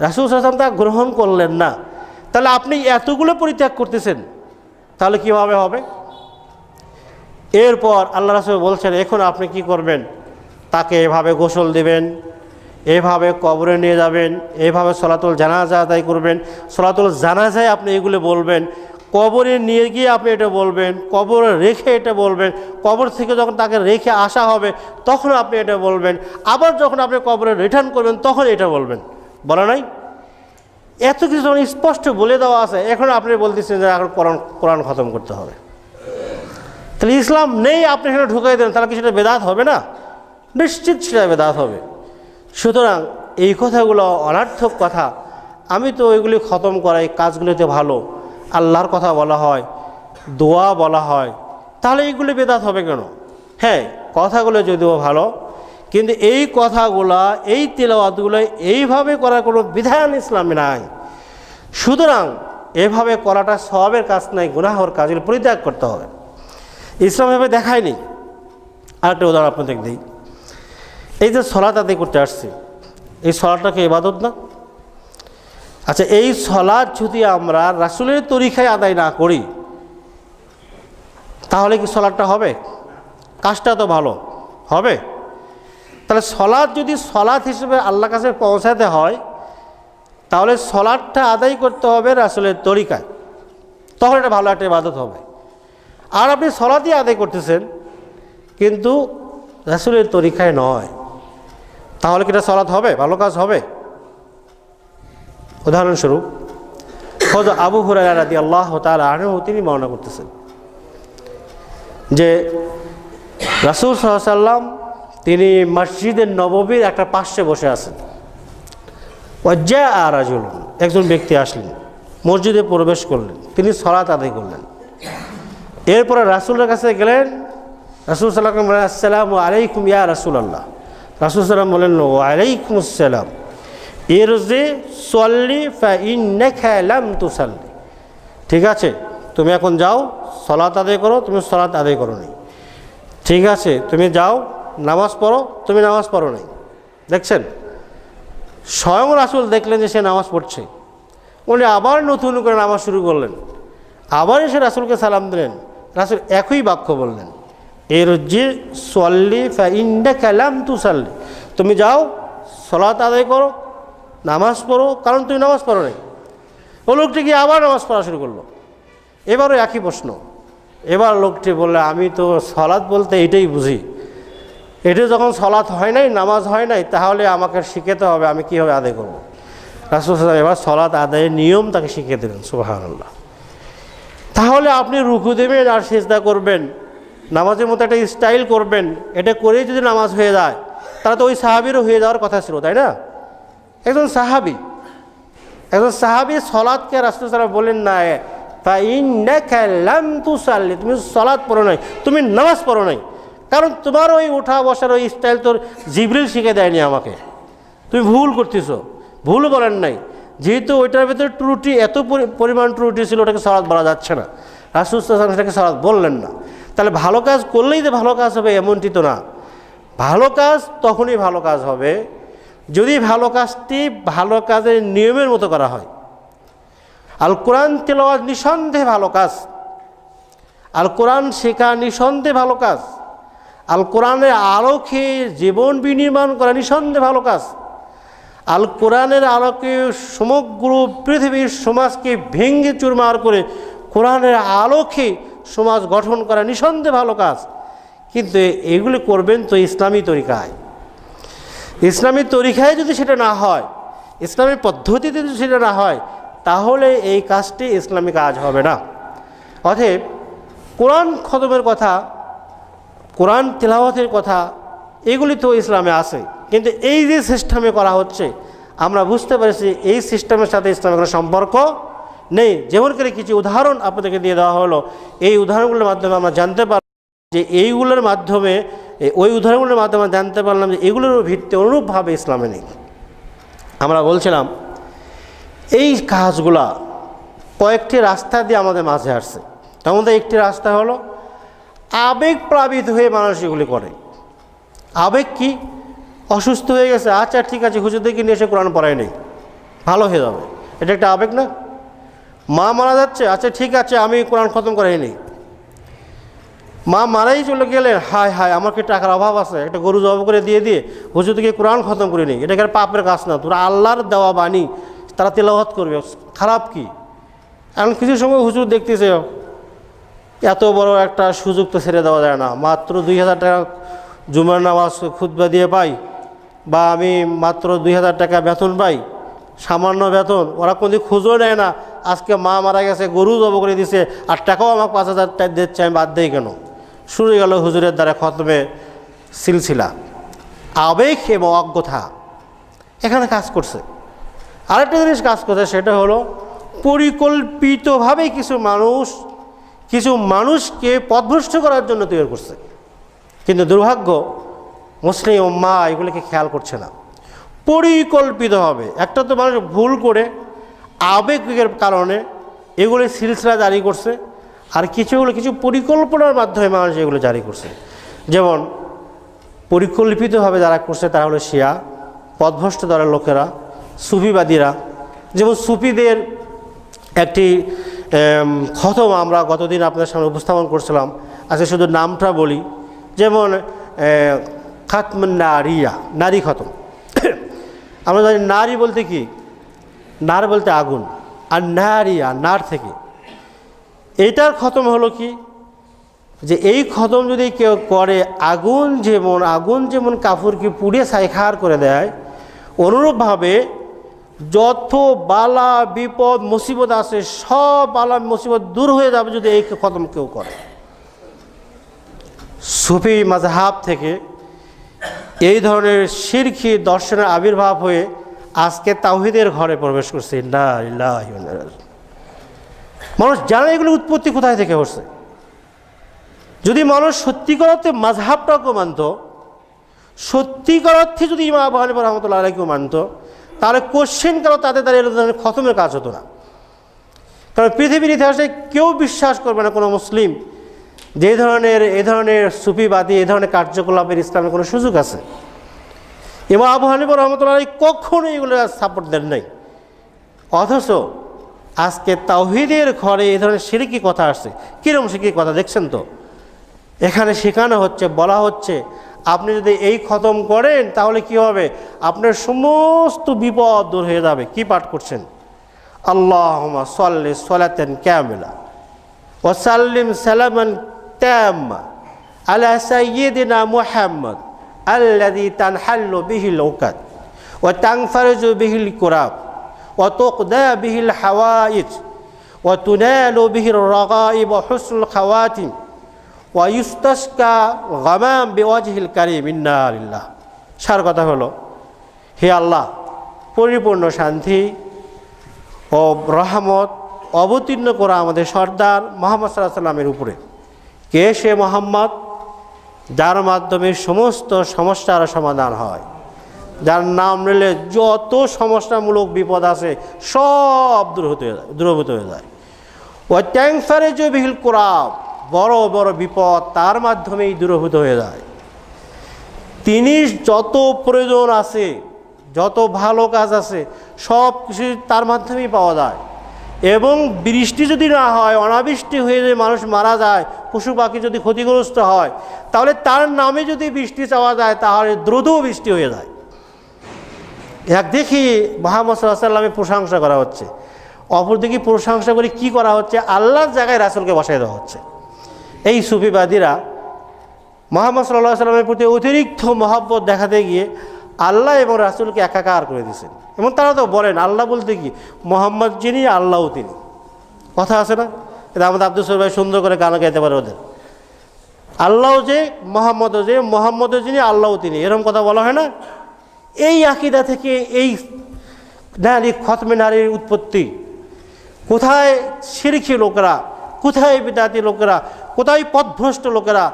Speaker 1: রাসূল সাল্লাল্লাহু আলাইহি ওয়াসাল্লাম তা গ্রহণ করলেন না। তাহলে আপনি এতগুলো পরিত্যাগ করতেছেন, তাহলে কীভাবে হবে? এরপর আল্লাহ রাসূল বলছেন এখন আপনি কি করবেন? তাকে এভাবে গোসল দেবেন, এভাবে কবরে নিয়ে যাবেন, এভাবে সলাতুল জানাজা আদায় করবেন। সলাতুল জানাজায় আপনি এগুলো বলবেন, কবরে নিয়ে গিয়ে আপনি এটা বলবেন, কবরে রেখে এটা বলবেন, কবর থেকে যখন তাকে রেখে আসা হবে তখন আপনি এটা বলবেন, আবার যখন আপনি কবরে রিটার্ন করবেন তখন এটা বলবেন। বলা নাই? এত কিছু যখন স্পষ্ট বলে দেওয়া আছে, এখন আপনি বলতেছেন যে এখন কোরআন খতম করতে হবে। তাহলে ইসলাম নেই আপনি সেটা ঢুকাই দেন, তাহলে কি সেটা বেদাত হবে না? নিশ্চিত সেটা বেদাত হবে। সুতরাং এই কথাগুলো অনর্থক কথা। আমি তো এগুলি খতম করাই, কাজগুলিতে ভালো আল্লাহর কথা বলা হয়, দোয়া বলা হয়, তাহলে এইগুলি বেদাত হবে কেন? হ্যাঁ, কথাগুলো যদিও ভালো, কিন্তু এই কথাগুলা এই তিলাওয়াতগুলো এইভাবে করার কোনো বিধান ইসলামে নাই। সুতরাং এভাবে করাটা সওয়াবের কাজ নাই, গুনাহর কাজ, এগুলো পরিত্যাগ করতে হবে। ইসলাম এভাবে দেখায়নি। আরেকটা উদাহরণ আপনাদের দিই। এই যে সলাত আদায় করতে আসছি, এই সলাতটাকে ইবাদত না? আচ্ছা, এই সলাত যদি আমরা রাসূলের তরিকায় আদায় না করি তাহলে কি সলাতটা হবে? কাজটা তো ভালো হবে। তাহলে সলাত যদি সলাত হিসেবে আল্লাহর কাছে পৌঁছাতে হয় তাহলে সলাতটা আদায় করতে হবে রাসূলের তরিকায়, তখন এটা ভালো একটা ইবাদত হবে। আর আপনি সলাতই আদায় করতেছেন কিন্তু রাসূলের তরিকায় নয়, তাহলে কি এটা সলাত হবে? ভালো কাজ হবে? উদাহরণস্বরূপ হযরত আবু হুরায়রা রাদিয়াল্লাহু তাআলা আনহু তিনি বর্ণনা করতেছেন যে রাসূল সাল্লাল্লাহু আলাইহি ওয়াসাল্লাম তিনি মসজিদে নববীর একটা পাশে বসে আছেন। ওয়াজ্জাআ রাজুলুন, একজন ব্যক্তি আসলেন, মসজিদে প্রবেশ করলেন, তিনি সালাত আদায় করলেন। এরপরে রাসূলের কাছে গেলেন, রাসূল সাল্লাল্লাহু আলাইহি ওয়াসাল্লাম বললেন আসসালামু আলাইকুম ইয়া রাসূলুল্লাহ। রাসূল সাল্লাম বললেন ওয়া আলাইকুমুস সালাম ইরজি সল্লি ফা ইন্নাকা লাম তুসাল্লি। ঠিক আছে, তুমি এখন যাও সালাত আদায় করো, তুমি সালাত আদায় করোনি। ঠিক আছে, তুমি যাও নামাজ পড়ো, তুমি নামাজ পড়ো নাই। দেখছেন, স্বয়ং রাসূল দেখলেন যে সে নামাজ পড়ছে, উনি আবার নতুন করে নামাজ শুরু করলেন, আবার এসে রাসূলকে সালাম দিলেন। রাসূল একই বাক্য বললেন, ইরজি সল্লি ফা ইন্নাকা লাম তুসাল্লি, তুমি যাও সালাত আদায় করো, নামাজ পড়ো, কারণ তুমি নামাজ পড়ো নাই। ও লোকটি গিয়ে আবার নামাজ পড়া শুরু করলো। এবারও একই প্রশ্ন। এবার লোকটি বললে আমি তো সালাত বলতে এইটাই বুঝি, এটা যখন সলাৎ হয় নাই, নামাজ হয় নাই, তাহলে আমাকে শিখাতে হবে আমি কীভাবে আদায় করব। রাসূল সাল্লাল্লাহু আলাইহি ওয়াসাল্লাম এবার সলাৎ আদায়ের নিয়ম তাকে শিখিয়ে দিলেন। সুবহানাল্লাহ। তাহলে আপনি রুকু দেবেন আর সিজদা করবেন, নামাজের মতো একটা স্টাইল করবেন, এটা করেই যদি নামাজ হয়ে যায় তাহলে তো ওই সাহাবীরও হয়ে যাওয়ার কথা ছিল, তাই না? একজন সাহাবী সলাৎকে রাসূল সাল্লাল্লাহু আলাইহি ওয়াসাল্লাম বলেন না ফাইন্নাকা লাম তুসাল্লি, তুমি সলাৎ পড়ো নাই, তুমি নামাজ পড়ো নাই, কারণ তোমার ওই ওঠা বসার ওই স্টাইল তোর জিবরিল শিখে দেয়নি আমাকে, তুমি ভুল করতেছো। ভুল বলেন নাই, যেহেতু ওইটার ভিতরে ত্রুটি, এত পরিমাণ ত্রুটি ছিল, ওটাকে সলাৎ বলা যাচ্ছে না। রাসূল সাল্লাল্লাহু আলাইহি ওয়াসাল্লাম সেটাকে সলাৎ বললেন না। তাহলে ভালো কাজ করলেই যে ভালো কাজ হবে এমনটি তো না। ভালো কাজ তখনই ভালো কাজ হবে যদি ভালো কাজটি ভালো কাজের নিয়মের মতো করা হয়। আল কোরআন তেলাওয়াত নিঃসন্দেহে ভালো কাজ, আল কোরআন শেখা নিঃসন্দেহে ভালো কাজ, আল কোরআনের আলোকে জীবন বিনির্মাণ করা নিঃসন্দেহে ভালো কাজ, আল কোরআনের আলোকে সমগ্র পৃথিবীর সমাজকে ভেঙে চুরমার করে কোরআনের আলোকে সমাজ গঠন করা নিঃসন্দেহে ভালো কাজ। কিন্তু এগুলি করবেন তো ইসলামী তরিকায়। ইসলামী তরিকায় যদি সেটা না হয়, ইসলামী পদ্ধতিতে যদি সেটা না হয়, তাহলে এই কাজটি ইসলামী কাজ হবে না। অতএব কোরআন খতমের কথা, কোরআন তেলাওয়াতের কথা, এগুলি তো ইসলামে আছে, কিন্তু এই যে সিস্টেমে করা হচ্ছে আমরা বুঝতে পারছি এই সিস্টেমের সাথে ইসলামের কোনো সম্পর্ক নেই। যেমন করে কিছু উদাহরণ আপনাদেরকে দিয়ে দেওয়া হলো, এই উদাহরণগুলোর মাধ্যমে আমরা জানতে পারলাম যে এইগুলোর মাধ্যমে, ওই উদাহরণগুলোর মাধ্যমে জানতে পারলাম যে এগুলোর ভিত্তি অনুরূপভাবে ইসলামে নেই। আমরা বলছিলাম এই কাজগুলা কয়েকটি রাস্তা দিয়ে আমাদের মাঝে আসছে। তার মধ্যে একটি রাস্তা হলো আবেগ প্লাবিত হয়ে মানুষ এগুলি করে। আবেগ কি? অসুস্থ হয়ে গেছে, আচ্ছা ঠিক আছে হুজুর দেখে নিয়ে এসে কোরআন পড়াই নেই, ভালো হয়ে যাবে, এটা একটা আবেগ না? মা মারা যাচ্ছে, আচ্ছা ঠিক আছে আমি কোরআন খতম করাই নেই। মা মারাই চলে গেলেন, হায় হায় আমার কি টাকার অভাব আছে, একটা গরু জবাই করে দিয়ে হুজুর থেকে কোরআন খতম করে নেই, এটা কি পাপের কাজ না? তোরা আল্লাহর দেওয়া বাণী তারা তেলাওয়াত করবে, খারাপ কি? এখন কিছু সময় হুজুর দেখতেছে এত বড় একটা সুযোগ তো ছেড়ে দেওয়া যায় না, মাত্র 2000 টাকা জুমার নামাজ খুতবা দিয়ে পাই, বা আমি মাত্র 2000 টাকা বেতন পাই, সামান্য বেতন, ওরা কোনোদিন খোঁজও নেয় না। আজকে মা মারা গেছে, গরু জবাই করে দিছে, আর টাকাও আমাকে 5000 টাকা দিচ্ছে, আমি বাদ দেই কেন? শুরু গেল হুজুরের দ্বারা খতমে সিলসিলা। আবেগ এবং অজ্ঞতা এখানে কাজ করছে। আরেকটা জিনিস কাজ করছে, সেটা হলো পরিকল্পিতভাবে কিছু মানুষকে পথভ্রষ্ট করার জন্য তৈরি করছে। কিন্তু দুর্ভাগ্য মুসলিম উম্মাহ এগুলিকে খেয়াল করছে না। পরিকল্পিতভাবে একটা তো মানুষ ভুল করে আবেগের কারণে এগুলি সিলসিলা জারি করছে, আর কিছু পরিকল্পনার মাধ্যমে মানুষ এগুলো জারি করছে। যেমন পরিকল্পিতভাবে যারা করছে তারা হলো শিয়া, পথভ্রষ্ট দলের লোকেরা, সুফিবাদীরা। যেমন সুফিদের একটি খতম আমরা গতদিন আপনাদের সামনে উপস্থাপন করছিলাম, আজকে শুধু নামটা বলি। যেমন খাতমুন নারিয়া, নারী খতম। আমরা জানি নারী বলতে কি? নার বলতে আগুন, আর নারিয়া নার থেকে। এইটার খতম হলো কি, যে এই খতম যদি কেউ করে, আগুন যেমন কাফুরকে পুড়িয়ে ছাইখার করে দেয়, অনুরূপভাবে যত বালা বিপদ মুসিবত আছে সব বালা মুসিবত দূর হয়ে যাবে যদি এই খতম কেউ করে। সুফি মাযহাব থেকে এই ধরনের শিরকি দর্শনের আবির্ভাব হয়ে আজকে তাওহীদের ঘরে প্রবেশ করছে। ইন্না লিল্লাহি ওয়া ইন্না ইলাইহি রাজিউন। মানুষ জানে এগুলো উৎপত্তি কোথায় থেকে হচ্ছে। যদি মানুষ সত্যিকার অর্থে মাযহাবটাকে মানত, সত্যিকার অর্থে যদি ইমাম আবু হানিফা রাহমাতুল্লাহ আলাইহিকে মানত, তাহলে কোশ্চেন কেন তাদের দ্বারা এর ধরনের খতমের কাজ হতো না। কারণ পৃথিবীর ইতিহাসে কেউ বিশ্বাস করবে না কোনো মুসলিম যে এই ধরনের সুফিবাদী এই ধরনের কার্যকলাপের ইসলামের কোনো সুযোগ আছে। ইমাম আবু হানিফা রাহমাতুল্লাহ আলাইহি কখনো এগুলো সাপোর্ট দেন নাই। অথচ আজকে তাওহীদের ঘরে এই ধরনের শিরকি কথা আসছে। কীরকম শিরকি কথা দেখছেন তো? এখানে শেখানো হচ্ছে, বলা হচ্ছে আপনি যদি এই খতম করেন তাহলে কি হবে? আপনার সমস্ত বিপদ দূর হয়ে যাবে। কি পাঠ করছেন? আল্লাহুম্মা সাল্লি সালাতান কামিলা ওয়া সাল্লিম সালামান তাম্মা আলা সাইয়্যিদিনা মুহাম্মদ আল্লাযী তানহাল্লু বিহিল উকাদ ওয়া তানফারজু বিহিল কুরাব ওয়া তুকদা বিহিল হাওয়াইজ ওয়া তুনালু বিহির রাগাইব ওয়া হুসনুল খাওয়াতিম ওয়া ইউস্তাসকা গামাম বিওয়াজহিল কারীম ইন্না লিল্লাহ। সার কথা হলো, হে আল্লাহ, পরিপূর্ণ শান্তি ও রহমত অবতীর্ণ করা আমাদের সর্দার মুহাম্মদ সাল্লাল্লাহু আলাইহি সাল্লামের উপরে। কে সে মুহাম্মদ? যার মাধ্যমে সমস্ত সমস্যার সমাধান হয়, যার নাম নিলে যত সমস্যামূলক বিপদ আছে সব দূরীভূত হয়ে যায়। ও তানফারজু বিহিল কুরাব, বড় বড় বিপদ তার মাধ্যমেই দূরীভূত হয়ে যায়। তিনি যত প্রয়োজন আছে, যত ভালো কাজ আছে, সব কিছু তার মাধ্যমেই পাওয়া যায়। এবং বৃষ্টি যদি না হয়, অনাবৃষ্টি হয়ে যদি মানুষ মারা যায়, পশু পাখি যদি ক্ষতিগ্রস্ত হয়, তাহলে তার নামে যদি বৃষ্টি চাওয়া যায় তাহলে দ্রুত বৃষ্টি হয়ে যায়। একদিকে মুহাম্মদ সাল্লাল্লাহু আলাইহি ওয়াসাল্লামের প্রশংসা করা হচ্ছে, অপরদিকে প্রশংসা করে কি করা হচ্ছে? আল্লাহর জায়গায় রাসূলকে বসাই দেওয়া হচ্ছে। এই সুফিবাদীরা মুহাম্মদ সাল্লাল্লাহু আলাইহি ওয়াসাল্লামের প্রতি অতিরিক্ত মহব্বত দেখাতে গিয়ে আল্লাহ এবং রাসূলকে একাকার করে দিয়েছেন। এবং তারা তো বলেন আল্লাহ বলতে কি, মোহাম্মদ যিনি আল্লাহও তিনি। কথা আছে না? এটা আমাদের আব্দুল সর ভাই সুন্দর করে গান গাইতে পারে ওদের। আল্লাহ যে, মোহাম্মদও যে, মোহাম্মদও যিনি, আল্লাহও তিনি, এরকম কথা বলা হয় না? এই আকীদা থেকে এই নারী খতমে নারীর উৎপত্তি। কোথায় শিরকি লোকেরা, কোথায় বিদাতি লোকেরা, কোথায় পথভ্রষ্ট লোকেরা,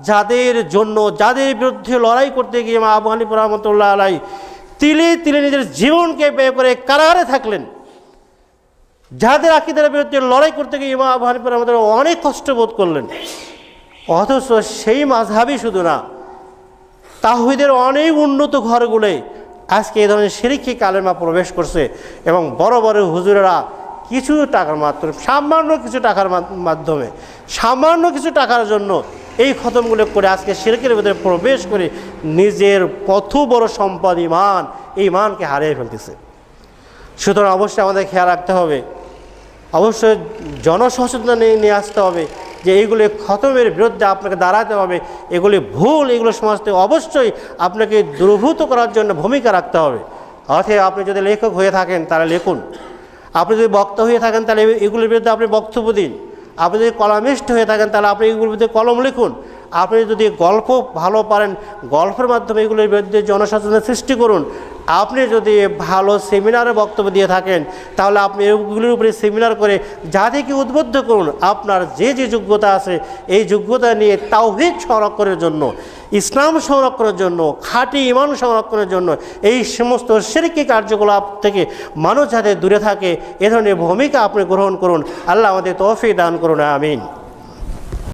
Speaker 1: যাদের জন্য, যাদের বিরুদ্ধে লড়াই করতে গিয়ে মা আবু হানিফা রাহমাতুল্লাহ আলাইহি তিলে তিলে নিজের জীবনকে ব্যয় করে কারাগারে থাকলেন, যাদের আকীদার বিরুদ্ধে লড়াই করতে গিয়ে মা আবু হানিফা রাহমাতুল্লাহ অনেক কষ্ট বোধ করলেন, অথচ সেই মাযহাবই শুধু না, তাওহীদের অনেক উন্নত ঘরগুলোয় আজকে এই ধরনের শিরকি কালেমা প্রবেশ করছে। এবং বড় বড় হুজুরেরা কিছু টাকার মাধ্যমে, সামান্য কিছু টাকার মাধ্যমে, সামান্য কিছু টাকার জন্য এই খতমগুলো করে আজকে শিরকের ভিতরে প্রবেশ করে নিজের কত বড় সম্পদ ঈমান, এই ঈমানকে হারিয়ে ফেলতেছে। সুতরাং অবশ্যই আমাদের খেয়াল রাখতে হবে, অবশ্যই জনসচেতনতা নিয়ে আসতে হবে যে এইগুলি খতমের বিরুদ্ধে আপনাকে দাঁড়াতে হবে, এগুলি ভুল, এগুলো সমাজ থেকে অবশ্যই আপনাকে দূরীভূত করার জন্য ভূমিকা রাখতে হবে। অর্থাৎ আপনি যদি লেখক হয়ে থাকেন তাহলে লিখুন, আপনি যদি বক্তা হয়ে থাকেন তাহলে এগুলির বিরুদ্ধে আপনি বক্তব্য দিন, আপনি যদি কলামিস্ট হয়ে থাকেন তাহলে আপনি এগুলির বিরুদ্ধে কলম লিখুন, আপনি যদি গল্প ভালো পারেন গল্পের মাধ্যমে এগুলির বিরুদ্ধে জনসচেতনতা সৃষ্টি করুন, আপনি যদি ভালো সেমিনারে বক্তব্য দিয়ে থাকেন তাহলে আপনি এগুলির উপরে সেমিনার করে যাদেরকে উদ্বুদ্ধ করুন, আপনার যে যে যোগ্যতা আছে এই যোগ্যতা নিয়ে তাওহীদ সংরক্ষণের জন্য, ইসলাম সংরক্ষণের জন্য, খাঁটি ঈমান সংরক্ষণের জন্য, এই সমস্ত শিরকি কার্যকলাপ থেকে মানুষ যাতে দূরে থাকে এ ধরনের ভূমিকা আপনি গ্রহণ করুন। আল্লাহ আমাদের তৌফিক দান করুন, আমিন।